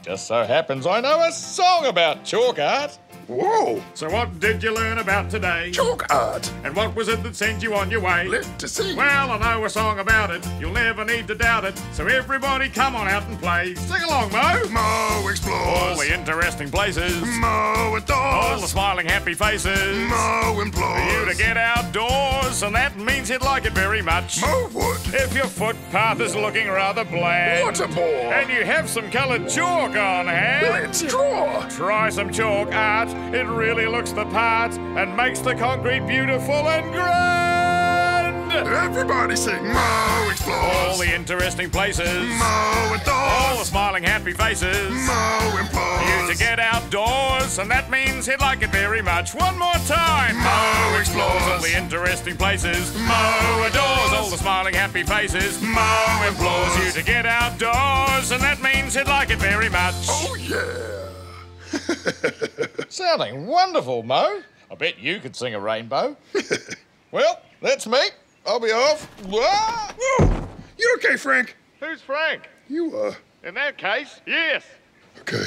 Just so happens I know a song about chalk art. Whoa! So what did you learn about today? Chalk art. And what was it that sent you on your way? Live to see. Well, I know a song about it. You'll never need to doubt it. So everybody come on out and play. Sing along, Mo. Moe explores. All the interesting places. Moe adores. All the smiling happy faces. Moe implores. For you to get outdoors, and that means he'd like it very much. Moe would. If your footpath is looking rather bland, What a bore. and you have some coloured chalk on hand, Let's draw. try some chalk art. It really looks the part and makes the concrete beautiful and grand. Everybody sing Moe explores. All the interesting places. Moe adores. All the smiling happy faces. Moe implores. You to get outdoors, and that means he'd like it very much. One more time. Moe explores. All the interesting places. Moe adores. All the smiling happy faces. Moe implores you to get outdoors, and that means he'd like it very much. Oh yeah. Sounding wonderful, Mo. I bet you could sing a rainbow. Well, that's me. I'll be off. Whoa! You okay, Frank? Who's Frank? You, In that case, yes. okay.